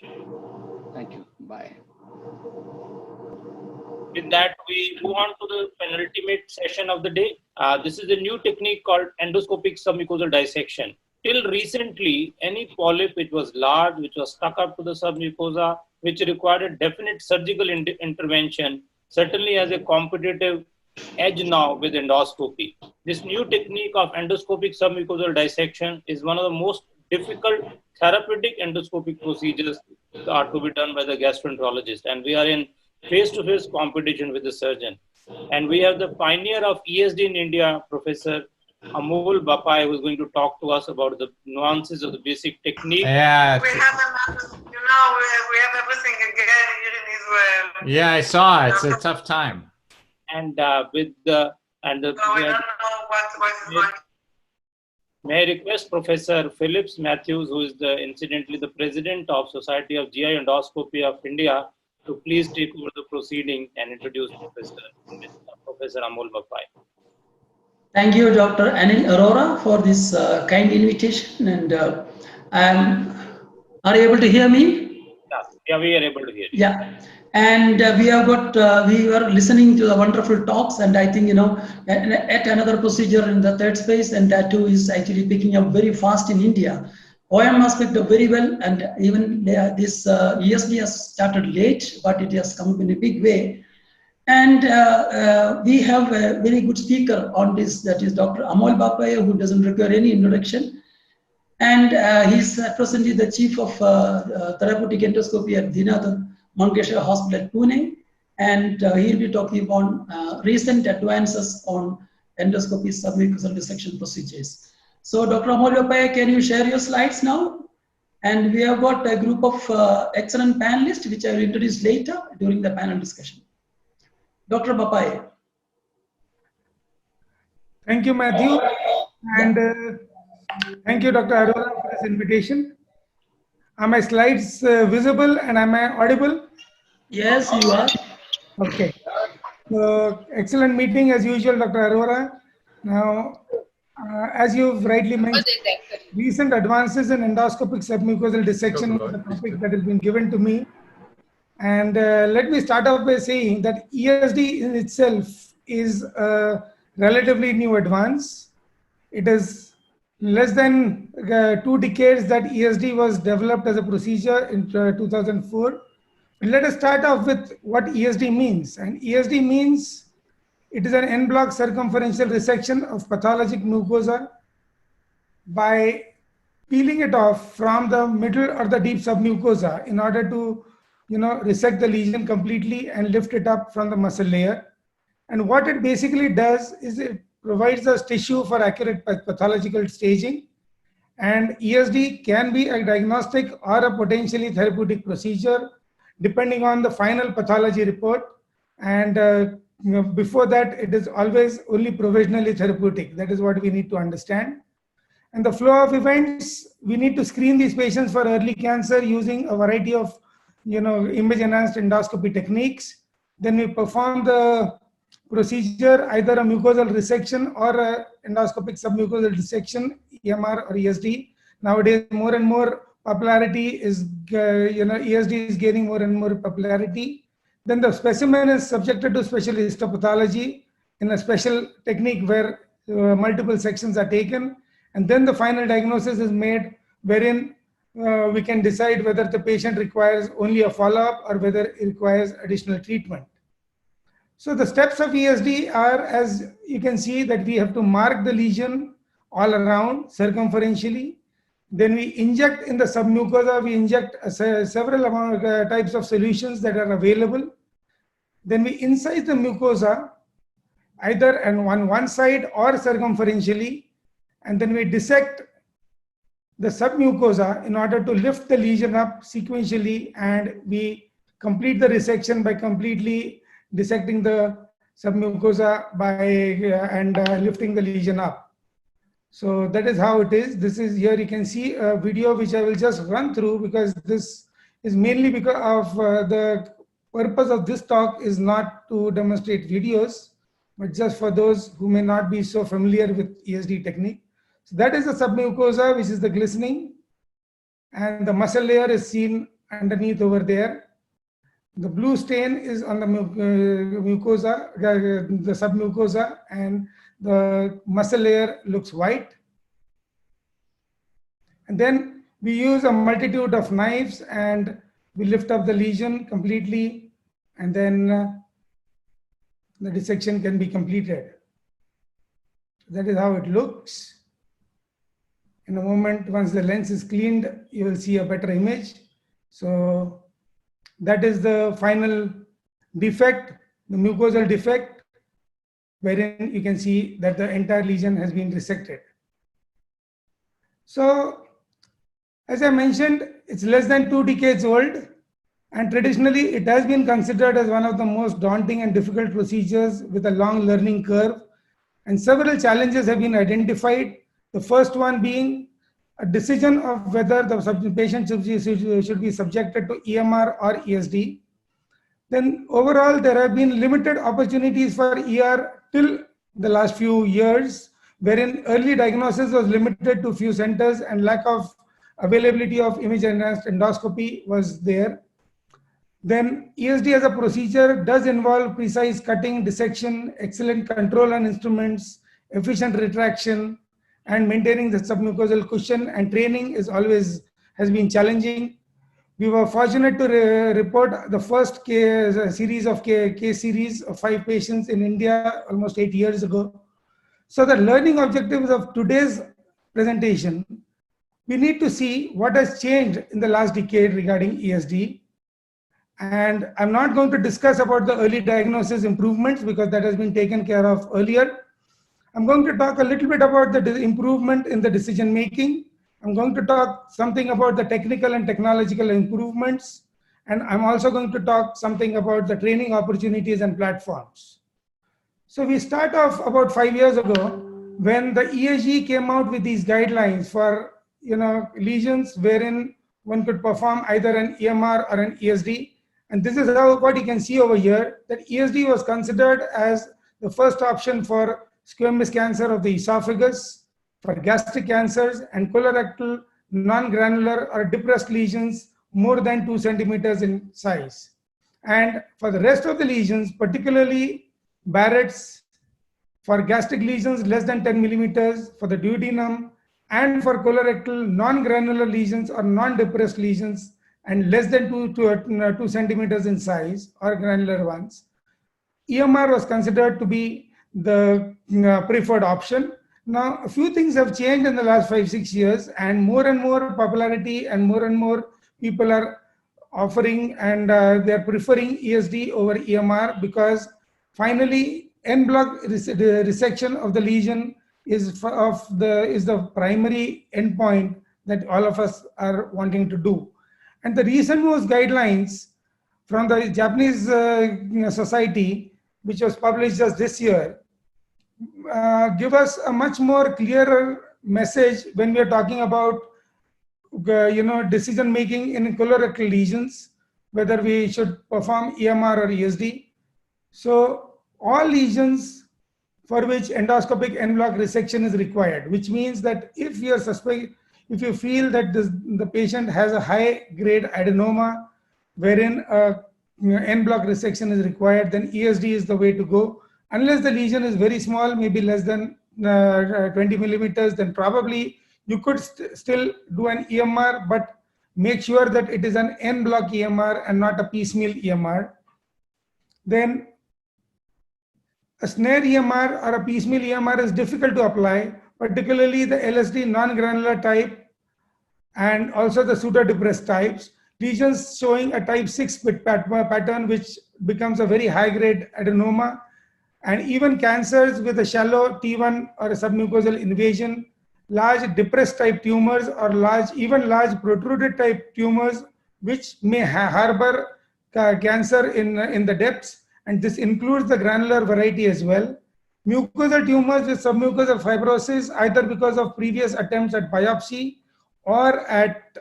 much. Thank you. Bye. With that, we move on to the penultimate session of the day. This is a new technique called endoscopic submucosal dissection. Till recently, any polyp which was large, which was stuck up to the submucosa, which required a definite surgical intervention, certainly has a competitive edge now with endoscopy. This new technique of endoscopic submucosal dissection is one of the most difficult therapeutic endoscopic procedures are to be done by the gastroenterologist, and we are in face-to-face competition with the surgeon. And we have the pioneer of ESD in India, Professor Amol Bapaye, who is going to talk to us about the nuances of the basic technique. Yeah, we have another, we have everything again here in Israel. Yeah, I saw it. It's a tough time. And with the and the. So we don't know what is going. May I request Professor Phillips Matthews, who is incidentally the president of Society of GI Endoscopy of India, to please take over the proceeding and introduce Professor Amol Bapaye. Thank you, Dr. Anil Arora, for this kind invitation. And are you able to hear me? Yeah, we are able to hear you. Yeah. And we have got, we were listening to the wonderful talks, and I think, at another procedure in the third space, and that too is actually picking up very fast in India. OM has picked up very well, and even this ESD has started late, but it has come up in a big way. And we have a very good speaker on this, that is Dr. Amol Bapaye, who doesn't require any introduction. And he's presently the chief of therapeutic endoscopy at Dinath Mankeshwar Hospital at Pune, and he'll be talking about recent advances on endoscopy submucosal dissection procedures. So Dr. Amol Bapaye, can you share your slides now? And we have got a group of excellent panelists, which I will introduce later during the panel discussion. Dr. Bapaye. Thank you, Matthew. And thank you, Dr. Arora, for this invitation. Are my slides visible and am I audible? Yes, you are. Okay. Excellent meeting as usual, Dr. Arora. Now, as you've rightly mentioned, recent advances in endoscopic submucosal dissection is the topic that has been given to me. And let me start off by saying that ESD in itself is a relatively new advance. It is less than 2 decades that ESD was developed as a procedure in 2004. Let us start off with what ESD means. And ESD means it is an en-bloc circumferential resection of pathologic mucosa by peeling it off from the middle or the deep submucosa in order to resect the lesion completely and lift it up from the muscle layer. And what it basically does is it provides us tissue for accurate pathological staging. And ESD can be a diagnostic or a potentially therapeutic procedure, depending on the final pathology report. And before that, it is always only provisionally therapeutic. That is what we need to understand. And the flow of events, we need to screen these patients for early cancer using a variety of image-enhanced endoscopy techniques. Then we perform the procedure, either a mucosal resection or a endoscopic submucosal dissection, EMR or ESD. Nowadays, more and more popularity is, ESD is gaining more and more popularity. Then the specimen is subjected to special histopathology in a special technique where multiple sections are taken. And then the final diagnosis is made, wherein we can decide whether the patient requires only a follow-up or whether it requires additional treatment. So the steps of ESD are, as you can see, that we have to mark the lesion all around circumferentially. Then we inject in the submucosa, we inject several types of solutions that are available. Then we incise the mucosa either on one side or circumferentially, and then we dissect the submucosa in order to lift the lesion up sequentially, and we complete the resection by completely dissecting the submucosa and lifting the lesion up. So that is how it is. This is, here you can see a video which I will just run through, because this is mainly because of the purpose of this talk is not to demonstrate videos, but just for those who may not be so familiar with ESD technique. So that is the submucosa, which is the glistening, and the muscle layer is seen underneath over there. The blue stain is on the mucosa, the submucosa, and the muscle layer looks white. And then we use a multitude of knives and we lift up the lesion completely, and then the dissection can be completed. That is how it looks. In a moment, once the lens is cleaned, you will see a better image. So that is the final defect, the mucosal defect, wherein you can see that the entire lesion has been resected. So, as I mentioned, it's less than 2 decades old, and traditionally it has been considered as one of the most daunting and difficult procedures with a long learning curve, and several challenges have been identified. The first one being a decision of whether the patient should be subjected to EMR or ESD. Then overall, there have been limited opportunities for ER till the last few years, wherein early diagnosis was limited to few centers and lack of availability of image-enhanced endoscopy was there. Then ESD as a procedure does involve precise cutting, dissection, excellent control on instruments, efficient retraction, and maintaining the submucosal cushion, and training has been challenging. We were fortunate to report the first case series of 5 patients in India almost 8 years ago. So the learning objectives of today's presentation, we need to see what has changed in the last decade regarding ESD. And I'm not going to discuss about the early diagnosis improvements because that has been taken care of earlier. I'm going to talk a little bit about the improvement in the decision making. I'm going to talk something about the technical and technological improvements. And I'm also going to talk something about the training opportunities and platforms. So we start off about 5 years ago when the ESG came out with these guidelines for lesions wherein one could perform either an EMR or an ESD. And this is what you can see over here, that ESD was considered as the first option for squamous cancer of the esophagus, for gastric cancers, and colorectal, non-granular or depressed lesions more than 2 centimeters in size. And for the rest of the lesions, particularly Barrett's, for gastric lesions less than 10 millimeters, for the duodenum, and for colorectal, non-granular lesions or non-depressed lesions and less than 2 centimeters in size or granular ones, EMR was considered to be the preferred option. Now, a few things have changed in the last 5-6 years, and more popularity and more people are offering and they're preferring ESD over EMR because finally en-bloc resection of the lesion is the primary endpoint that all of us are wanting to do. And the recent most guidelines from the Japanese society, which was published just this year, give us a much more clearer message when we are talking about decision making in colorectal lesions, whether we should perform EMR or ESD. So all lesions for which endoscopic en-bloc resection is required, which means that if you feel that the patient has a high grade adenoma wherein en-bloc resection is required, then ESD is the way to go. Unless the lesion is very small, maybe less than 20 millimeters, then probably you could still do an EMR, but make sure that it is an en-bloc EMR and not a piecemeal EMR. Then a snare EMR or a piecemeal EMR is difficult to apply, particularly the LSD non-granular type and also the pseudo-depressed types. Lesions showing a type 6 pattern, which becomes a very high-grade adenoma, and even cancers with a shallow T1 or a submucosal invasion, large depressed type tumors or even large protruded type tumors, which may harbor cancer in the depths, and this includes the granular variety as well. Mucosal tumors with submucosal fibrosis, either because of previous attempts at biopsy or at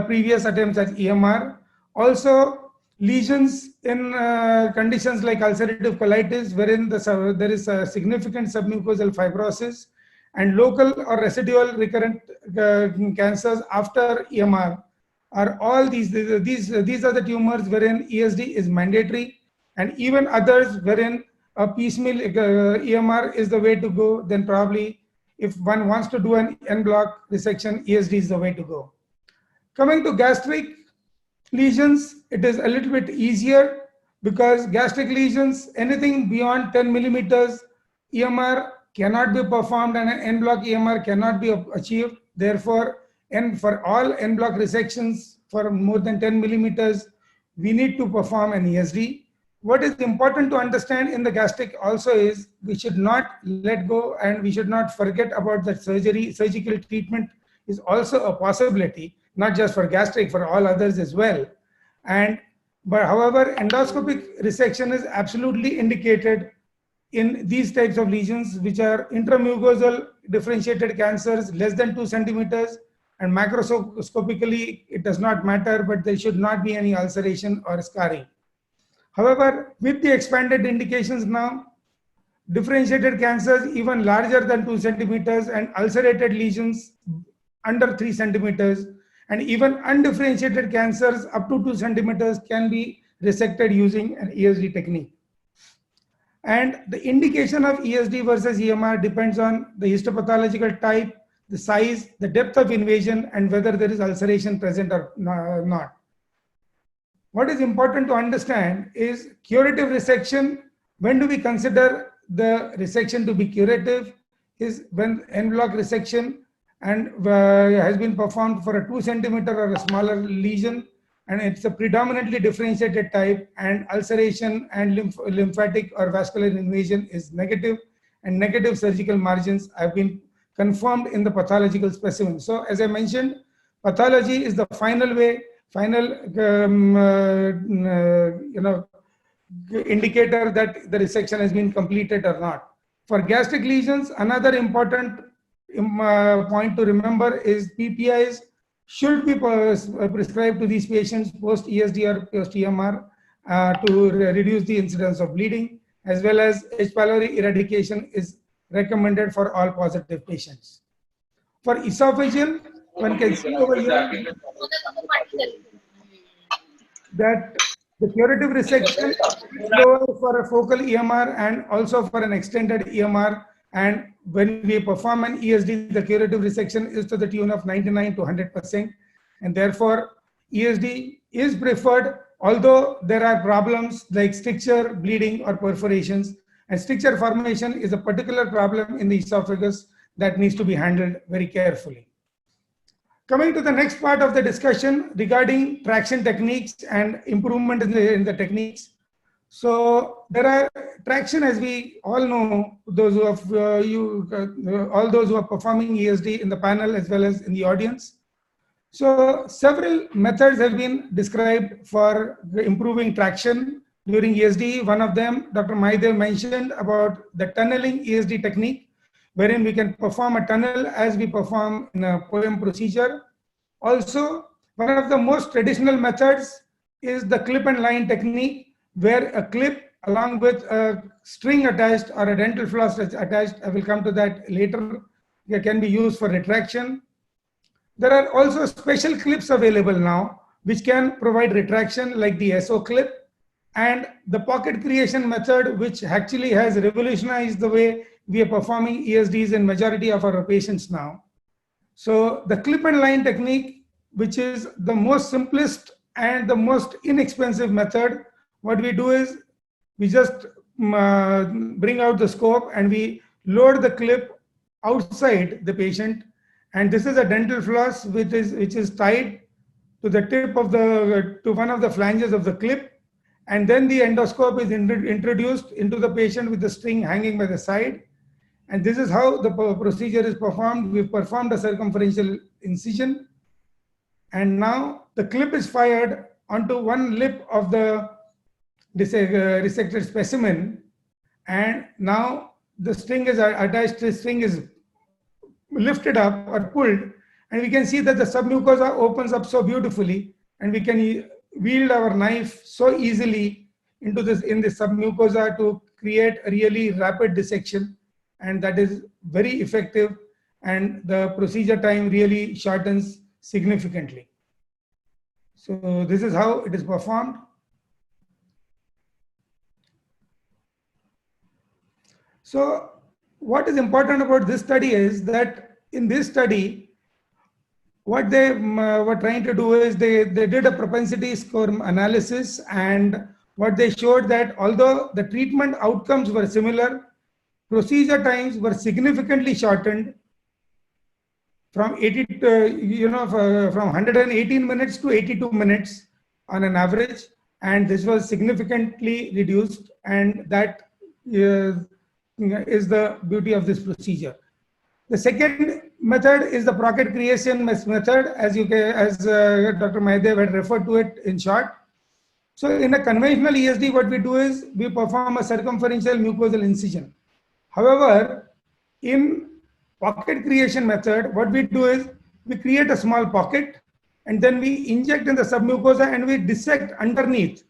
previous attempts at EMR. Also, lesions in conditions like ulcerative colitis, wherein there is a significant submucosal fibrosis, and local or residual recurrent cancers after EMR. are all these are the tumors wherein ESD is mandatory, and even others wherein a piecemeal EMR is the way to go. Then probably if one wants to do an en bloc resection, ESD is the way to go. Coming to gastric lesions, it is a little bit easier because gastric lesions, anything beyond 10 millimeters, EMR cannot be performed and an en bloc EMR cannot be achieved. Therefore, and for all en bloc resections for more than 10 millimeters, we need to perform an ESD. What is important to understand in the gastric also is we should not let go and we should not forget about that surgical treatment is also a possibility, not just for gastric, for all others as well. But however, endoscopic resection is absolutely indicated in these types of lesions, which are intramucosal differentiated cancers less than 2 centimeters, and macroscopically it does not matter, but there should not be any ulceration or scarring. However, with the expanded indications now, differentiated cancers even larger than 2 centimeters and ulcerated lesions under 3 centimeters, and even undifferentiated cancers up to 2 centimeters can be resected using an ESD technique. And the indication of ESD versus EMR depends on the histopathological type, the size, the depth of invasion, and whether there is ulceration present or not. What is important to understand is curative resection. When do we consider the resection to be curative? Is when en bloc resection and has been performed for a 2 centimeter or a smaller lesion, and it's a predominantly differentiated type, and ulceration and lymphatic or vascular invasion is negative, and negative surgical margins have been confirmed in the pathological specimen. So as I mentioned, pathology is the final indicator that the resection has been completed or not. For gastric lesions, another important point to remember is PPIs should be prescribed to these patients post ESD or post EMR to reduce the incidence of bleeding, as well as H. pylori eradication is recommended for all positive patients. For esophageal, one can see over here that the curative resection is lower for a focal EMR and also for an extended EMR. And when we perform an ESD, the curative resection is to the tune of 99 to 100%. And therefore, ESD is preferred, although there are problems like stricture, bleeding, or perforations. And stricture formation is a particular problem in the esophagus that needs to be handled very carefully. Coming to the next part of the discussion regarding traction techniques and improvement in the techniques. So there are traction, as we all know, those who have all those who are performing ESD in the panel as well as in the audience. So several methods have been described for improving traction during ESD. One of them, Dr. Mahadev mentioned about the tunneling ESD technique, wherein we can perform a tunnel as we perform in a POEM procedure. Also, one of the most traditional methods is the clip and line technique, where a clip along with a string attached or a dental floss attached, I will come to that later, can be used for retraction. There are also special clips available now which can provide retraction, like the SO clip, and the pocket creation method, which actually has revolutionized the way we are performing ESDs in majority of our patients now. So the clip and line technique, which is the most simplest and the most inexpensive method, what we do is we just bring out the scope and we load the clip outside the patient, and this is a dental floss which is tied to the tip of to one of the flanges of the clip, and then the endoscope is introduced into the patient with the string hanging by the side. And this is how the procedure is performed. We've performed a circumferential incision, and now the clip is fired onto one lip of the resected specimen, and now the string is attached, the string is lifted up or pulled, and we can see that the submucosa opens up so beautifully, and we can wield our knife so easily in this submucosa to create a really rapid dissection, and that is very effective, and the procedure time really shortens significantly. So this is how it is performed. So what is important about this study is that in this study, what they were trying to do is they did a propensity score analysis, and what they showed that although the treatment outcomes were similar, procedure times were significantly shortened from 80 to, from 118 minutes to 82 minutes on an average, and this was significantly reduced, and that is the beauty of this procedure. The second method is the pocket creation method, as Dr. Mahadev had referred to it in short. So in a conventional ESD, what we do is we perform a circumferential mucosal incision. However, in pocket creation method, what we do is we create a small pocket and then we inject in the submucosa and we dissect underneath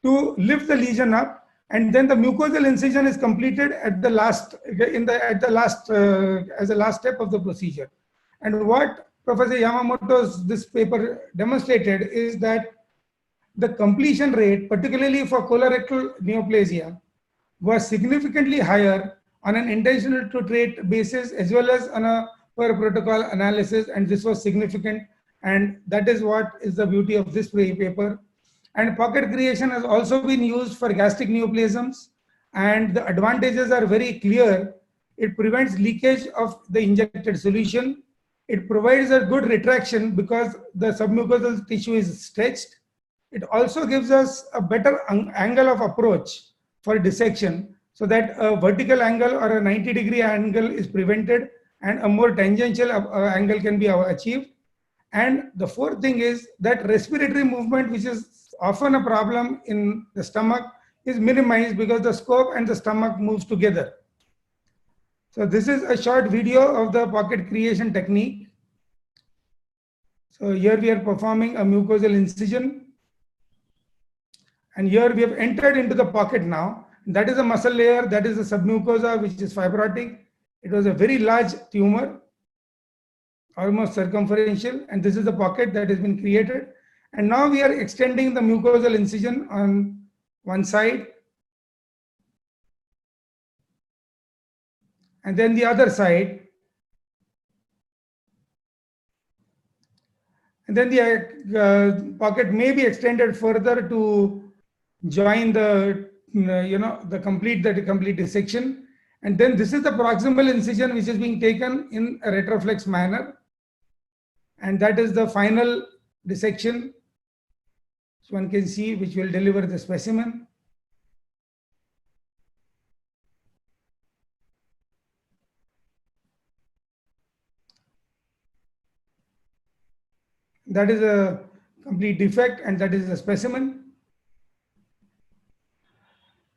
to lift the lesion up, and then the mucosal incision is completed at the last as a last step of the procedure. And what Professor Yamamoto's this paper demonstrated is that the completion rate, particularly for colorectal neoplasia, was significantly higher on an intentional to treat basis as well as on a per protocol analysis, and this was significant, and that is what is the beauty of this paper. And pocket creation has also been used for gastric neoplasms, and the advantages are very clear. It prevents leakage of the injected solution. It provides a good retraction because the submucosal tissue is stretched. It also gives us a better angle of approach for dissection, so that a vertical angle or a 90-degree angle is prevented and a more tangential angle can be achieved. And the fourth thing is that respiratory movement, which is often a problem in the stomach, is minimized because the scope and the stomach moves together. So this is a short video of the pocket creation technique. So here we are performing a mucosal incision, and here we have entered into the pocket now. That is a muscle layer, that is the submucosa, which is fibrotic. It was a very large tumor, almost circumferential, and this is the pocket that has been created. And now we are extending the mucosal incision on one side and then the other side, and then the pocket may be extended further to join the the complete dissection. And then this is the proximal incision which is being taken in a retroflex manner, and that is the final dissection, so one can see, which will deliver the specimen. That is a complete defect, and that is the specimen.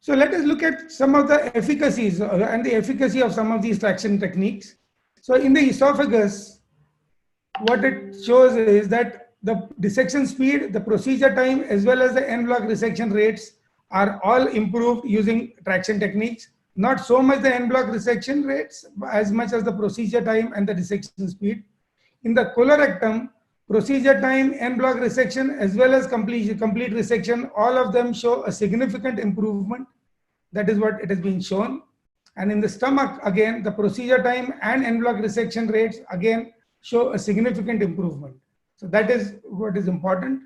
So let us look at some of the efficacies and the efficacy of some of these traction techniques. So in the esophagus, what it shows is that the dissection speed, the procedure time, as well as the en bloc resection rates are all improved using traction techniques. Not so much the en bloc resection rates as much as the procedure time and the dissection speed. In the colorectum, procedure time, en bloc resection, as well as complete resection, all of them show a significant improvement. That is what it has been shown. And in the stomach, again, the procedure time and en bloc resection rates again show a significant improvement. So that is what is important.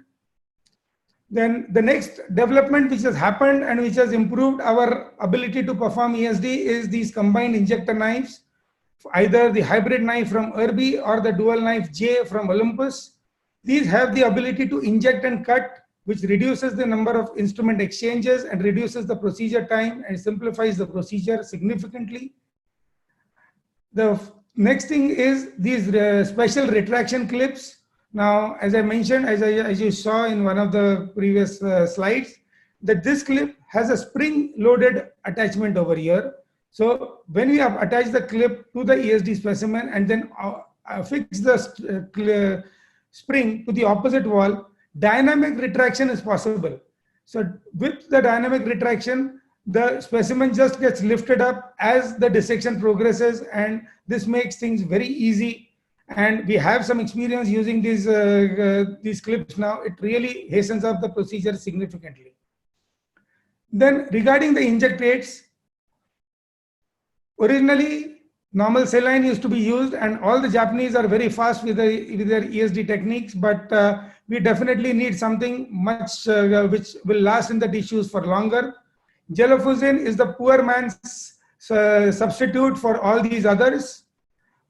Then the next development which has happened and which has improved our ability to perform ESD is these combined injector knives, either the hybrid knife from Irby or the dual knife J from Olympus. These have the ability to inject and cut, which reduces the number of instrument exchanges and reduces the procedure time and simplifies the procedure significantly. The next thing is these special retraction clips. Now, as I mentioned, as you saw in one of the previous slides, that this clip has a spring-loaded attachment over here. So when we have attached the clip to the ESD specimen and then fix the spring to the opposite wall, dynamic retraction is possible. So with the dynamic retraction, the specimen just gets lifted up as the dissection progresses, and this makes things very easy. and we have some experience using these clips now. It really hastens up the procedure significantly. Then regarding the injectates, originally normal saline used to be used, and all the Japanese are very fast with their ESD techniques, but we definitely need something much which will last in the tissues for longer. Gelofusine is the poor man's substitute for all these others,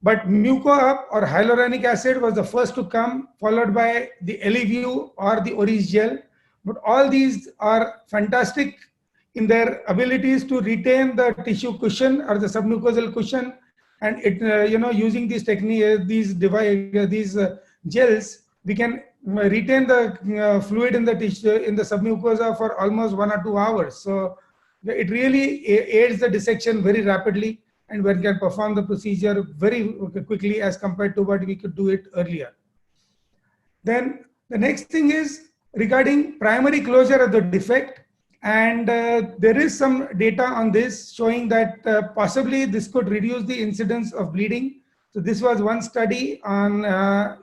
but Muco-Up or hyaluronic acid was the first to come, followed by the Eleview or the Oris gel. But all these are fantastic in their abilities to retain the tissue cushion or the submucosal cushion, and it using these technique, these gels, we can retain the fluid in the tissue in the submucosa for almost 1 or 2 hours. So it really aids the dissection very rapidly, and one can perform the procedure very quickly as compared to what we could do it earlier. Then the next thing is regarding primary closure of the defect, and there is some data on this showing that possibly this could reduce the incidence of bleeding. So this was one study on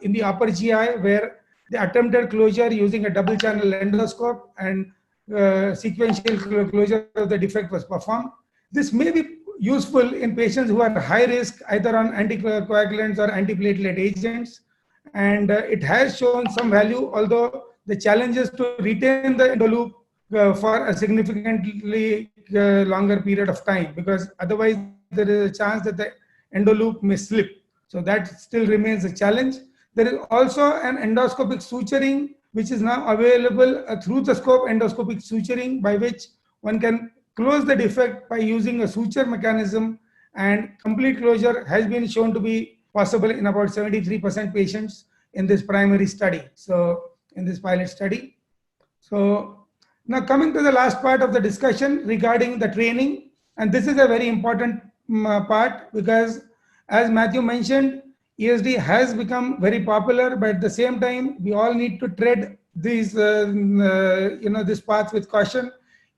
in the upper GI where the attempted closure using a double channel endoscope and sequential closure of the defect was performed. This may be useful in patients who are high risk either on anticoagulants or antiplatelet agents, and it has shown some value, although the challenge is to retain the endoloop for a significantly longer period of time, because otherwise there is a chance that the endoloop may slip. So that still remains a challenge. There is also an endoscopic suturing which is now available through the scope, endoscopic suturing, by which one can close the defect by using a suture mechanism, and complete closure has been shown to be possible in about 73% patients in this primary study. So in this pilot study. So now coming to the last part of the discussion regarding the training, and this is a very important part, because as Matthew mentioned, ESD has become very popular, but at the same time, we all need to tread these, this path with caution.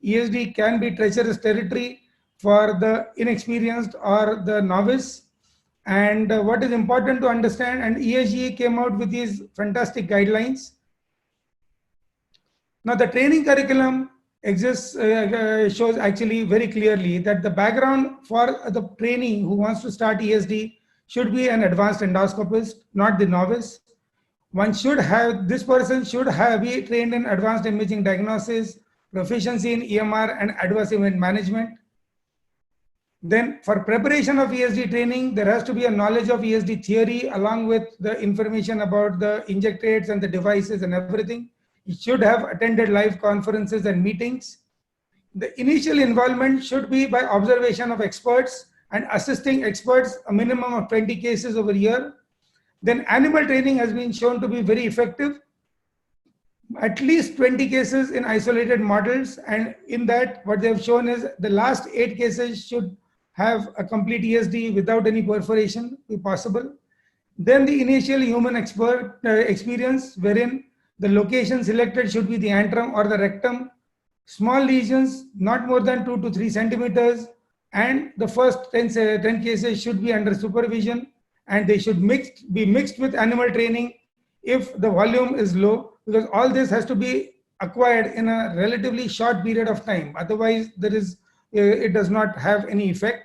ESD can be treacherous territory for the inexperienced or the novice. And what is important to understand, and ESG came out with these fantastic guidelines. Now the training curriculum exists, shows actually very clearly that the background for the trainee who wants to start ESD should be an advanced endoscopist, not the novice. One should have, this person should have be trained in advanced imaging diagnosis, proficiency in EMR and adverse event management. Then for preparation of ESD training, there has to be a knowledge of ESD theory along with the information about the injectates and the devices and everything. You should have attended live conferences and meetings. The initial involvement should be by observation of experts and assisting experts, a minimum of 20 cases over a year. Then animal training has been shown to be very effective. At least 20 cases in isolated models, and in that what they have shown is the last 8 cases should have a complete ESD without any perforation if possible. Then the initial human experience, wherein the location selected should be the antrum or the rectum, small lesions not more than 2 to 3 centimeters, and the first 10 cases should be under supervision, and they should be mixed with animal training if the volume is low, because all this has to be acquired in a relatively short period of time. Otherwise, it does not have any effect.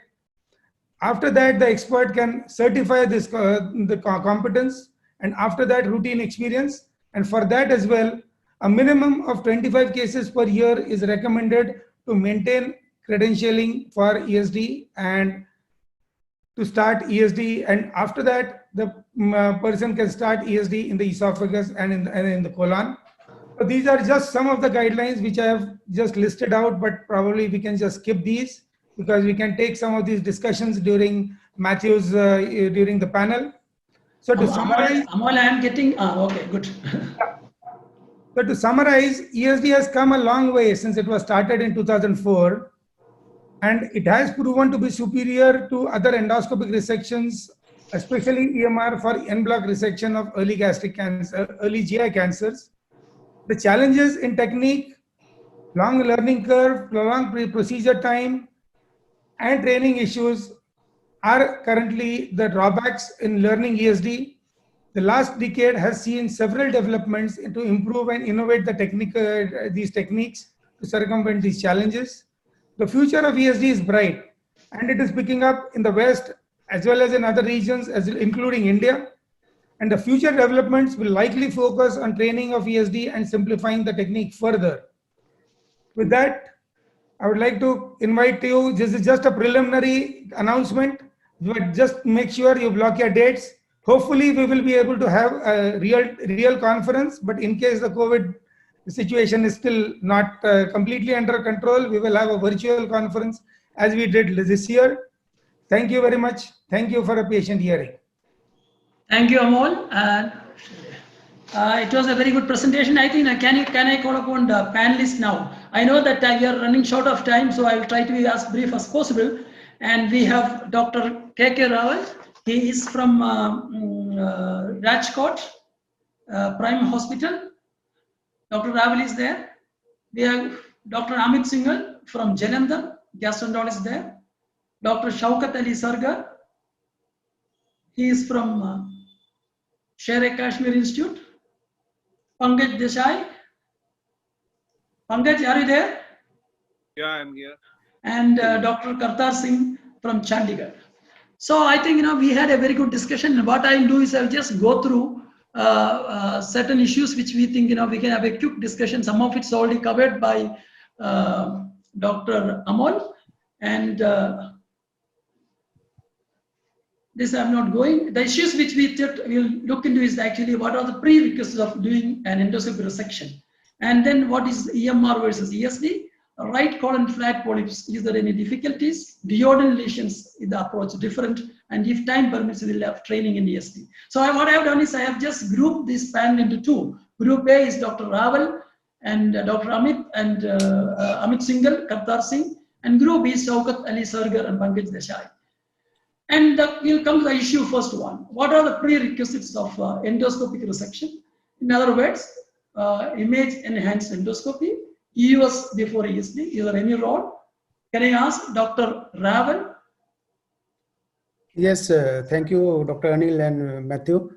After that, the expert can certify this the competence, and after that, routine experience. And for that as well, a minimum of 25 cases per year is recommended to maintain credentialing for ESD and to start ESD. And after that, the person can start ESD in the esophagus and in the colon. So these are just some of the guidelines which I have just listed out, but probably we can just skip these because we can take some of these discussions during Matthew's during the panel. So to summarize, Amol, I am getting okay, good. So to summarize, ESD has come a long way since it was started in 2004, and it has proven to be superior to other endoscopic resections, especially EMR for en-bloc resection of early gastric cancer, early GI cancers. The challenges in technique, long learning curve, prolonged procedure time, and training issues are currently the drawbacks in learning ESD. the last decade has seen several developments to improve and innovate these techniques to circumvent these challenges. The future of ESD is bright, and it is picking up in the West as well as in other regions, including India. And the future developments will likely focus on training of ESD and simplifying the technique further. With that, I would like to invite you. This is just a preliminary announcement, but just make sure you block your dates. Hopefully, we will be able to have a real conference, but in case the COVID situation is still not completely under control, we will have a virtual conference as we did this year. Thank you very much. Thank you for a patient hearing. Thank you, Amol. It was a very good presentation. I think, can I call upon the panelists now? I know that we are running short of time, so I will try to be as brief as possible. And we have Dr. K.K. Rawal. He is from Rajkot Prime Hospital. Dr. Rawal is there. We have Dr. Amit Singhal from Jalandhar, gastroenterologist there. Dr. Shaukat Ali Sargar. He is from Sher-e-Kashmir Institute. Pankaj Desai. Pankaj, are you there? Yeah, I'm here. And Dr. Kartar Singh from Chandigarh. So I think, we had a very good discussion. What I'll do is I'll just go through certain issues which we think, we can have a quick discussion. Some of it's already covered by Dr. Amol. And this I'm not going. The issues which we'll look into is actually what are the prerequisites of doing an endoscopic resection. And then what is EMR versus ESD? Right colon flat polyps, is there any difficulties? Duodenal lesions, is the approach different? And if time permits, we'll have training in ESD. So what I have done is I have just grouped this panel into two. Group A is Dr. Rawal and Dr. Amit and Amit Singhal, Kartar Singh. And group B is Shaukat Ali Sargar and Pankaj Desai. And we'll come to the issue first one. What are the prerequisites of endoscopic resection? In other words, image enhanced endoscopy, EUS before ESD. Is there any role? Can I ask Dr. Rawal? Yes, thank you, Dr. Anil and Matthew.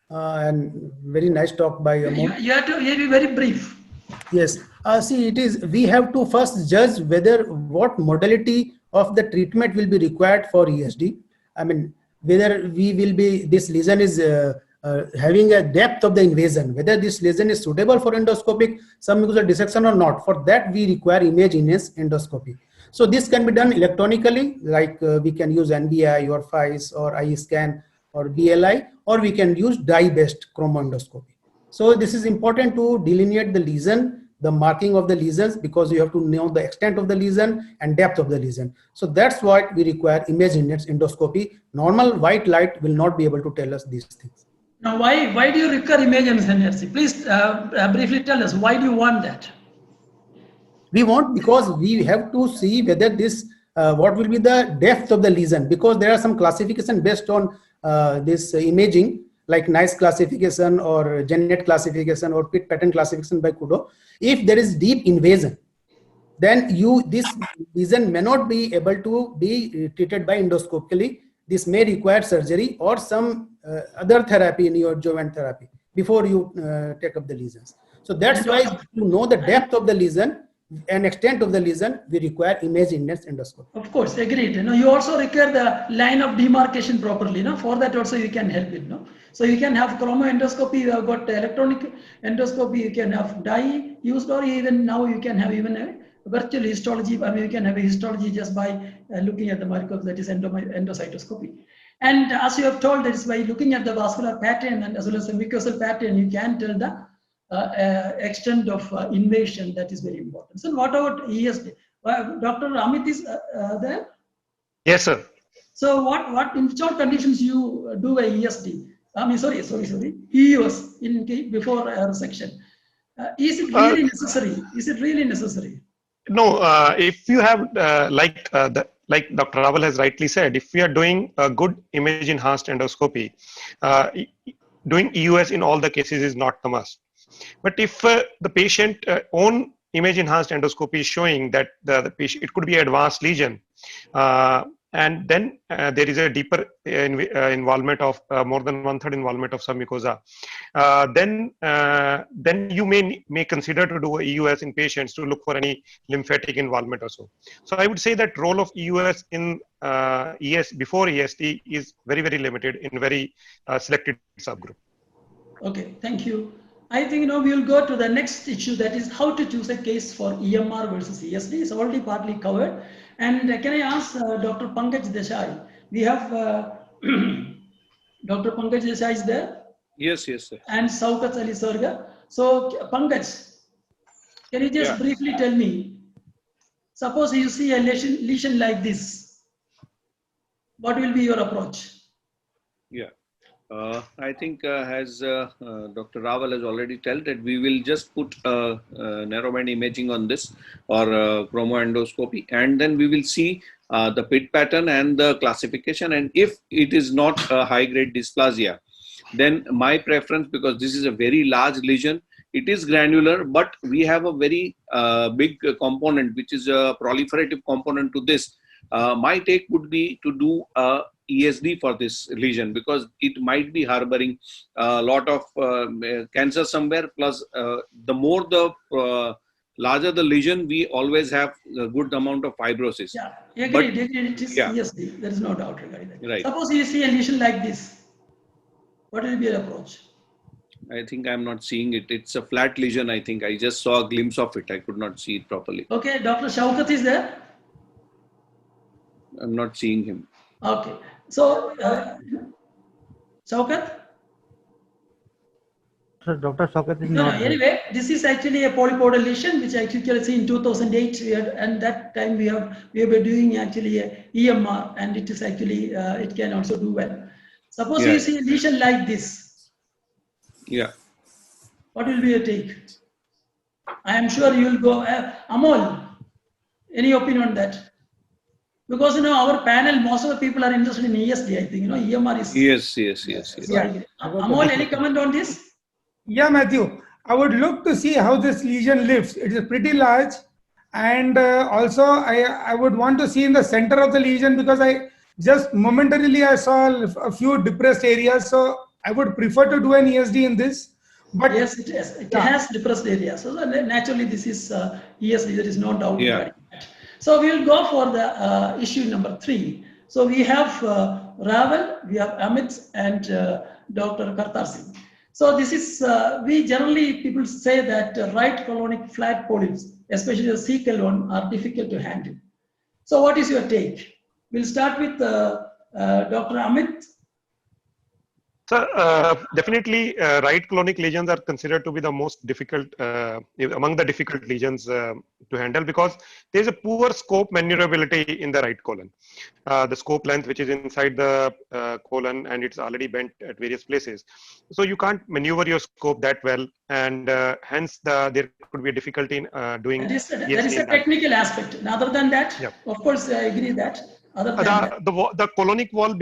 And very nice talk by Amol. You have to be very brief. Yes. See, we have to first judge what modality of the treatment will be required for ESD. I mean, whether this lesion is having a depth of the invasion, whether this lesion is suitable for endoscopic submucosal dissection or not. For that, we require image enhanced endoscopy. So this can be done electronically, like we can use NBI or FICE or iScan or BLI, or we can use dye-based chromoendoscopy. So this is important to delineate the lesion, the marking of the lesions, because you have to know the extent of the lesion and depth of the lesion. So that's why we require image enhanced endoscopy. Normal white light will not be able to tell us these things. Now, why do you require image enhanced? Please briefly tell us, why do you want that? We want, because we have to see whether what will be the depth of the lesion, because there are some classification based on this imaging, like NICE classification or Genet classification or pit pattern classification by Kudo. If there is deep invasion, then this lesion may not be able to be treated by endoscopically. This may require surgery or some other therapy, neoadjuvant therapy, before you take up the lesions. So that's why, to know the depth of the lesion and extent of the lesion, we require image enhanced endoscopy. Of course, agreed. You also require the line of demarcation properly. For that also you can help it. So you can have chromoendoscopy. You have got electronic endoscopy. You can have dye used, or even now you can have even a virtual histology. I mean, you can have a histology just by looking at the markers, that is endocytoscopy. And as you have told, that is by looking at the vascular pattern and as well as the mucosal pattern, you can tell the extent of invasion. That is very important. So what about ESD? Dr. Amit is there? Yes, sir. So what in which conditions you do a ESD? I mean, sorry, EUS before resection. Is it really necessary? Is it really necessary? No, if you have like Dr. Rawal has rightly said, if we are doing a good image enhanced endoscopy, doing EUS in all the cases is not a must. But if the patient own image enhanced endoscopy is showing that the patient, it could be advanced lesion, and then there is a deeper involvement of more than 1/3 involvement of submucosa, then you may consider to do a EUS in patients to look for any lymphatic involvement or so. So I would say that role of EUS in before ESD is very limited in very selected subgroup. Okay, thank you. I think we will go to the next issue, that is how to choose a case for EMR versus ESD. It's already partly covered. And can I ask Dr. Pankaj Desai? We have Dr. Pankaj Desai is there. Yes, sir. And Saukat Ali Sarga. So Pankaj, can you just briefly tell me, suppose you see a lesion like this, what will be your approach? Yeah. I think as Dr. Raval has already told, that we will just put narrowband imaging on this or chromoendoscopy, and then we will see the pit pattern and the classification. And if it is not a high-grade dysplasia, then my preference, because this is a very large lesion, it is granular, but we have a very big component, which is a proliferative component to this. My take would be to do a ESD for this lesion, because it might be harboring a lot of cancer somewhere. Plus, the more the larger the lesion, we always have a good amount of fibrosis. Yeah, agreed. It is ESD. There is no doubt regarding that. Right. Suppose you see a lesion like this, what will be your approach? I think I'm not seeing it. It's a flat lesion. I think I just saw a glimpse of it. I could not see it properly. Okay, Dr. Shaukat is there? I'm not seeing him. Okay, so Shaukat? So Dr. Shaukat is No, not. anyway, this is actually a polypodal lesion, which actually you can see in 2008, and that time we were doing actually a EMR, and it is actually it can also do well. Suppose you see a lesion like this. Yeah. What will be your take? I am sure you will go. Amol, any opinion on that? Because our panel, most of the people are interested in ESD. I think EMR is. Yes. Yeah. Amol, any comment on this? Yeah, Matthew. I would look to see how this lesion lifts. It is pretty large, and also I would want to see in the center of the lesion, because I just momentarily I saw a few depressed areas. So I would prefer to do an ESD in this. But yes, it has. It has depressed areas. So naturally, this is ESD. There is no doubt regarding that. So we will go for the issue number 3. So we have Raval, we have Amit, and Dr. Kartar Singh. So this is, people say that right colonic flat polyps, especially the cecal one, are difficult to handle. So what is your take? We'll start with Dr. Amit. So definitely right colonic lesions are considered to be the most difficult among the difficult lesions to handle, because there is a poor scope maneuverability in the right colon. The scope length, which is inside the colon, and it's already bent at various places. So you can't maneuver your scope that well, and hence there could be a difficulty in doing. There is a technical aspect. And other than that, of course, I agree that. The colonic wall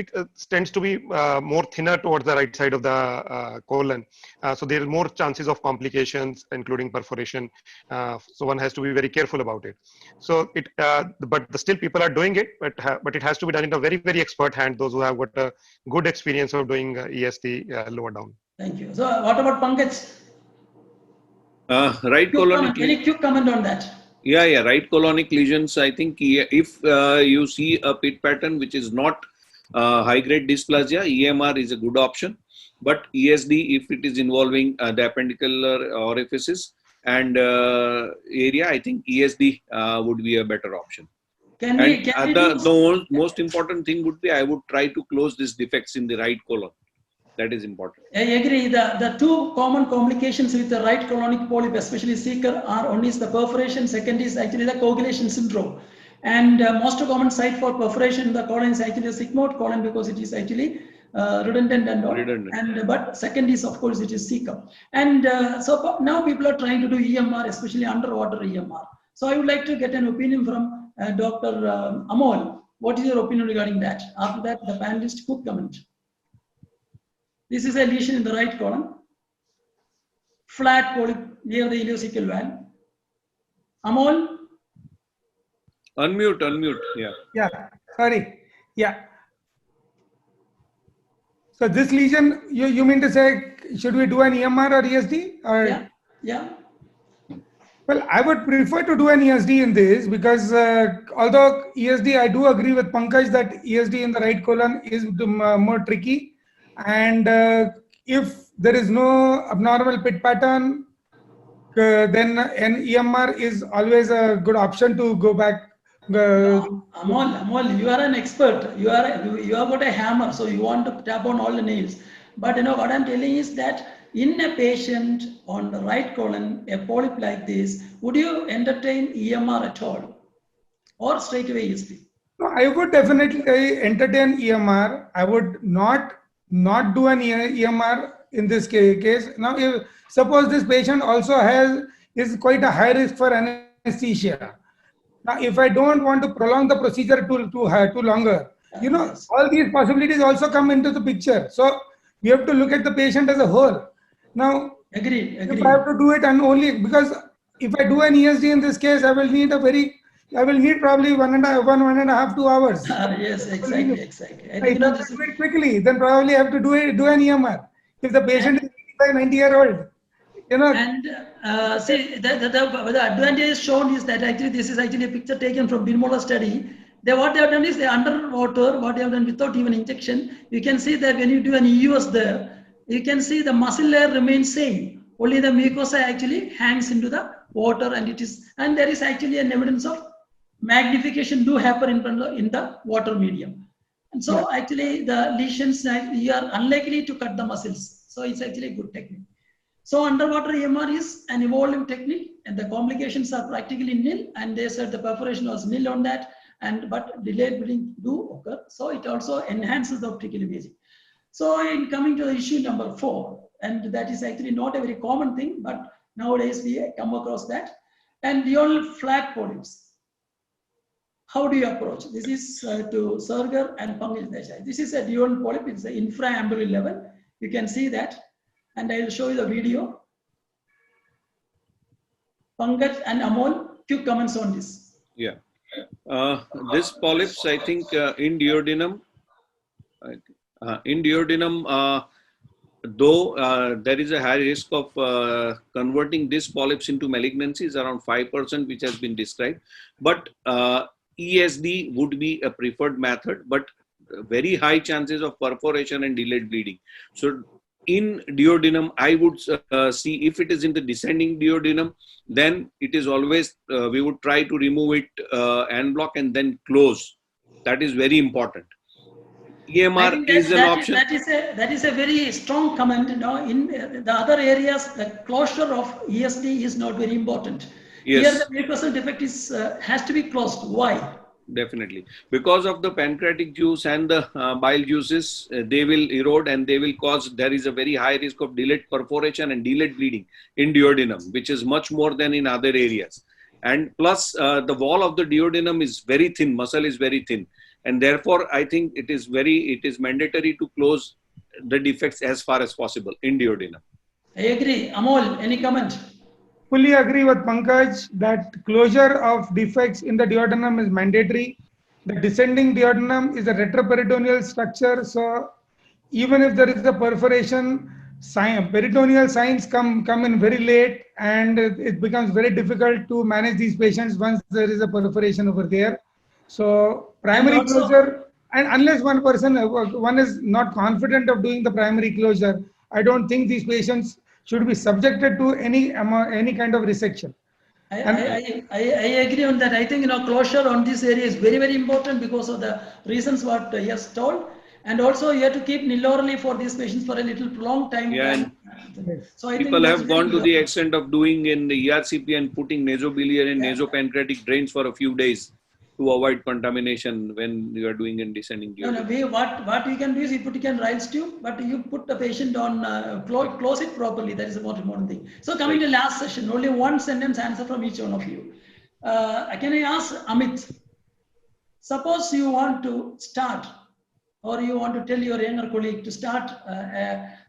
tends to be more thinner towards the right side of the colon, so there are more chances of complications, including perforation. So one has to be very careful about it. So but still people are doing it, but it has to be done in a very expert hand. Those who have got a good experience of doing ESD lower down. Thank you. So what about Pankaj? Right colonic. Any quick comment on that? Yeah, right colonic lesions. I think if you see a pit pattern which is not high-grade dysplasia, EMR is a good option. But ESD, if it is involving the appendicular orifices and area, I think ESD would be a better option. The most important thing would be I would try to close these defects in the right colon. That is important. I agree. The two common complications with the right colonic polyp, especially cecal, are one is the perforation, second is actually the coagulation syndrome. And most common site for perforation in the colon is actually a sigmoid colon, because it is actually redundant and all. But second is, of course, it is cecal. And so now people are trying to do EMR, especially underwater EMR. So I would like to get an opinion from Dr. Amol. What is your opinion regarding that? After that, the panelist could comment. This is a lesion in the right colon, flat polyp near the ileocecal valve. Amol? Unmute, yeah. Yeah, sorry. Yeah. So this lesion, you mean to say, should we do an EMR or ESD? Or Yeah, yeah. well, I would prefer to do an ESD in this because although ESD, I do agree with Pankaj that ESD in the right colon is more tricky. And if there is no abnormal pit pattern, then an EMR is always a good option to go back. No, Amol, you are an expert. You have got a hammer, so you want to tap on all the nails. But you know what I'm telling is that in a patient on the right colon, a polyp like this, would you entertain EMR at all, or straight away ESD? No, I would definitely entertain EMR. I would not do an EMR in this case. Now, if suppose this patient also is quite a high risk for anesthesia. Now, if I don't want to prolong the procedure too longer, Yes. all these possibilities also come into the picture. So we have to look at the patient as a whole. Now, Agreed. if I have to do it, and only because if I do an ESD in this case, I will need probably 1.5 2 hours. Yes, exactly. I think If I do it quickly, then probably I have to do an EMR. If the patient is 85, 90-year-old, And see, the advantage shown is that actually this is actually a picture taken from Birmola study. What they have done is they underwater, what they have done without even injection. You can see that when you do an EUS there, you can see the muscle layer remains same. Only the mucosa actually hangs into the water, and there is actually an evidence of magnification do happen in the water medium. And so actually the lesions, you are unlikely to cut the muscles. So it's actually a good technique. So underwater EMR is an evolving technique, and the complications are practically nil. And they said the perforation was nil on that, but delayed bleeding do occur. So it also enhances the optical imaging. So in coming to issue number 4, and that is actually not a very common thing, but nowadays we come across that, and dual flat polyps. How do you approach? This is to Serger and Pankaj Desai. This is a dual polyp. It's the infraambulary level. You can see that. And I will show you the video. Pankaj and Amol, few comments on this. Yeah. This polyps, I think, in duodenum, though there is a high risk of converting these polyps into malignancies, around 5%, which has been described. But ESD would be a preferred method, but very high chances of perforation and delayed bleeding. So in duodenum, I would see if it is in the descending duodenum, then it is always, we would try to remove it en bloc and then close. That is very important. EMR is an option. That is a very strong comment. You know, in the other areas, the closure of ESD is not very important. Yes. Here, the mucosal defect has to be closed. Why? Definitely, because of the pancreatic juice and the bile juices, they will erode and they will cause, there is a very high risk of delayed perforation and delayed bleeding in duodenum, which is much more than in other areas. And plus the wall of the duodenum is very thin, muscle is very thin. And therefore, I think it is mandatory to close the defects as far as possible in duodenum. I agree. Amol, any comment? Fully agree with Pankaj that closure of defects in the duodenum is mandatory. The descending duodenum is a retroperitoneal structure. So even if there is a perforation, peritoneal signs come in very late, and it becomes very difficult to manage these patients once there is a perforation over there. So primary closure, and unless one is not confident of doing the primary closure, I don't think these patients should be subjected to any kind of resection. I agree on that. I think closure on this area is very, very important because of the reasons what he has told, and also you have to keep Nilorally for these patients for a little long time. Yeah, so I people think have gone to the extent of doing in the ERCP and putting nasobiliary and nasopancreatic drains for a few days to avoid contamination when you are doing in descending duodenum. What you can do is you can Riles tube, but you put the patient on, close it properly. That is the most important thing. So coming to last session, only one sentence answer from each one of you. Can I ask Amit? Suppose you want to start, or you want to tell your younger colleague to start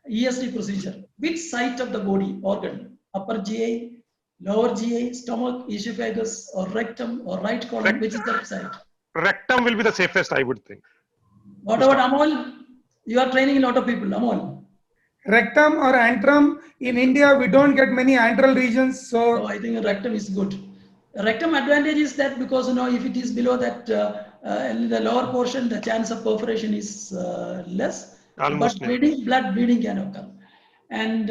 ESD procedure. Which site of the body organ? Upper GI, lower GI, stomach, esophagus, or rectum, or right colon? Which is the site? Rectum will be the safest, I would think. What about Amol? You are training a lot of people, Amol. Rectum or antrum, in India, we don't get many antral regions. So So I think rectum is good. Rectum advantage is that because if it is below that in the lower portion, the chance of perforation is less, Almost but nil. blood bleeding can occur. And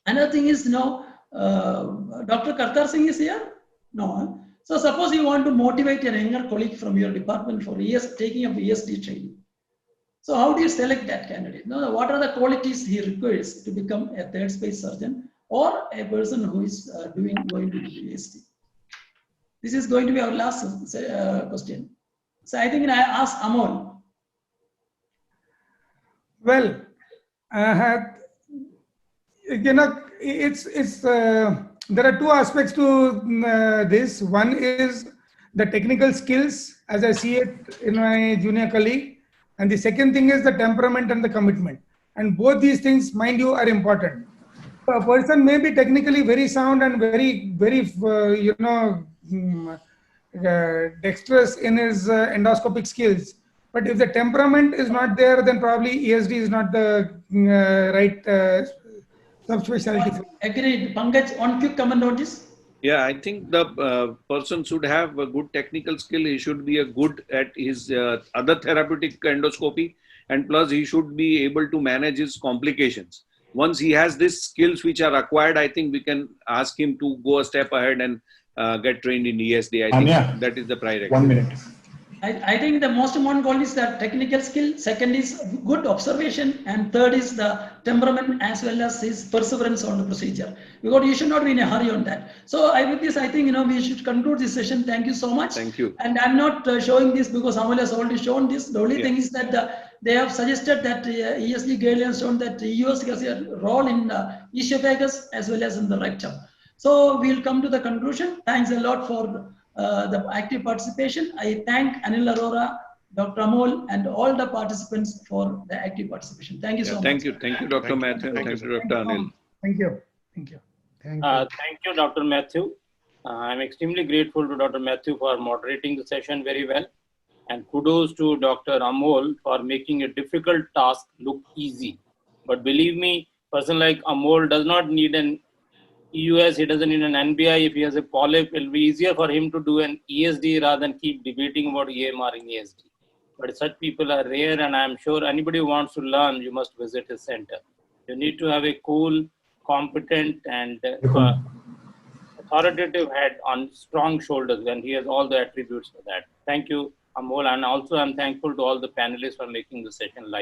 another thing is Dr. Kartar Singh is here. No. Huh? So suppose you want to motivate a younger colleague from your department for taking up ESD training. So how do you select that candidate? No, what are the qualities he requires to become a third space surgeon or a person who is going to do ESD? This is going to be our last question. So I think I ask Amol. well, it's there are two aspects to this. One is the technical skills, as I see it in my junior colleague, and the second thing is the temperament and the commitment. And both these things, mind you, are important. So a person may be technically very sound and very dexterous in his endoscopic skills. But if the temperament is not there, then probably ESD is not the right subspecialty. Agreed. Pankaj, one quick comment on this. Yeah, I think the person should have a good technical skill. He should be a good at his other therapeutic endoscopy, and plus he should be able to manage his complications. Once he has these skills which are acquired, I think we can ask him to go a step ahead and get trained in ESD. I think that is the prerequisite. 1 minute. I think the most important goal is the technical skill. Second is good observation, and third is the temperament as well as his perseverance on the procedure. Because you should not be in a hurry on that. So with this, I think we should conclude this session. Thank you so much. Thank you. And I'm not showing this because Amol has already shown this. The only thing is that they have suggested that ESD guidelines shown that the US has a role in esophagus as well as in the rectum. So we'll come to the conclusion. Thanks a lot for the active participation. I thank Anil Arora, Dr. Amol, and all the participants for the active participation. Thank you so much. Thank you, Dr. Matthew, and thank you, Dr. Anil. Thank you. Thank you. Thank you, Dr. Matthew. I'm extremely grateful to Dr. Matthew for moderating the session very well. And kudos to Dr. Amol for making a difficult task look easy. But believe me, a person like Amol does not need an EUS, he doesn't need an NBI. If he has a polyp, it will be easier for him to do an ESD rather than keep debating about EMR in ESD. But such people are rare, and I'm sure anybody who wants to learn, you must visit his center. You need to have a cool, competent, and authoritative head on strong shoulders, and he has all the attributes for that. Thank you, Amol, and also I'm thankful to all the panelists for making the session live.